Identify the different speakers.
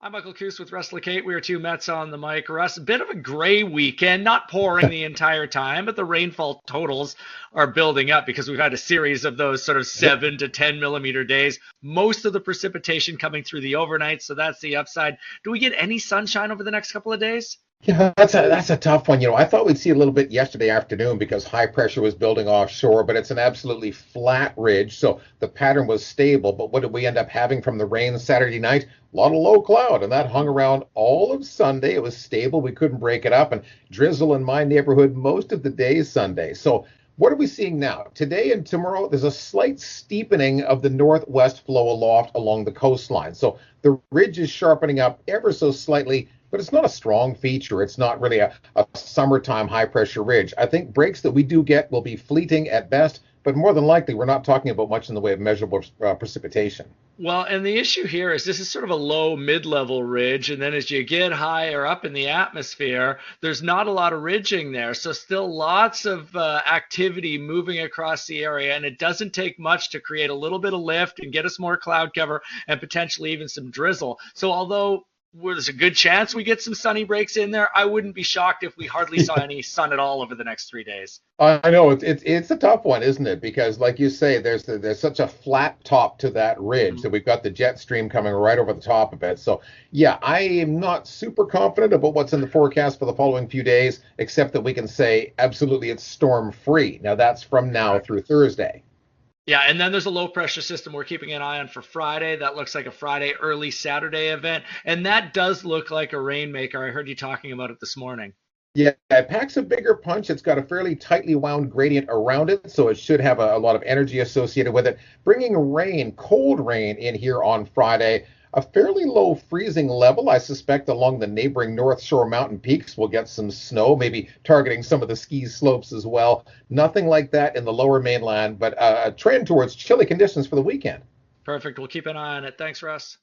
Speaker 1: I'm Michael Kuss with Russ Lacate. We are two Mets on the mic. Russ, a bit of a gray weekend, not pouring the entire time, but the rainfall totals are building up because we've had a series of those sort of 7 to 10 millimeter days. Most of the precipitation coming through the overnight, so that's the upside. Do we get any sunshine over the next couple of days?
Speaker 2: Yeah, that's a tough one. I thought we'd see a little bit yesterday afternoon because high pressure was building offshore, but it's an absolutely flat ridge, so the pattern was stable. But what did we end up having from the rain Saturday night? A lot of low cloud, and that hung around all of Sunday. It was stable. We couldn't break it up, and drizzle in my neighborhood most of the day Sunday. So what are we seeing now? Today and tomorrow, there's a slight steepening of the northwest flow aloft along the coastline. So the ridge is sharpening up ever so slightly, but it's not a strong feature. It's not really a summertime high pressure ridge. I think breaks that we do get will be fleeting at best, but more than likely, we're not talking about much in the way of measurable precipitation.
Speaker 1: Well, and the issue here is this is sort of a low mid-level ridge, and then as you get higher up in the atmosphere, there's not a lot of ridging there. So still lots of activity moving across the area, and it doesn't take much to create a little bit of lift and get us more cloud cover and potentially even some drizzle. So although there's a good chance we get some sunny breaks in there, I wouldn't be shocked if we hardly saw any sun at all over the next 3 days.
Speaker 2: I know it's a tough one, isn't it? Because, like you say, there's such a flat top to that ridge that we've got the jet stream coming right over the top of it. So, yeah, I am not super confident about what's in the forecast for the following few days, except that we can say absolutely it's storm free. Now that's from now through Thursday.
Speaker 1: Yeah, and then there's a low pressure system we're keeping an eye on for Friday. That looks like a Friday, early Saturday event. And that does look like a rainmaker. I heard you talking about it this morning.
Speaker 2: Yeah, it packs a bigger punch. It's got a fairly tightly wound gradient around it, so it should have a lot of energy associated with it. Bringing rain, cold rain in here on Friday, a fairly low freezing level. I suspect along the neighboring North Shore mountain peaks we'll get some snow, maybe targeting some of the ski slopes as well. Nothing like that in the lower mainland, but a trend towards chilly conditions for the weekend.
Speaker 1: Perfect. We'll keep an eye on it. Thanks, Russ.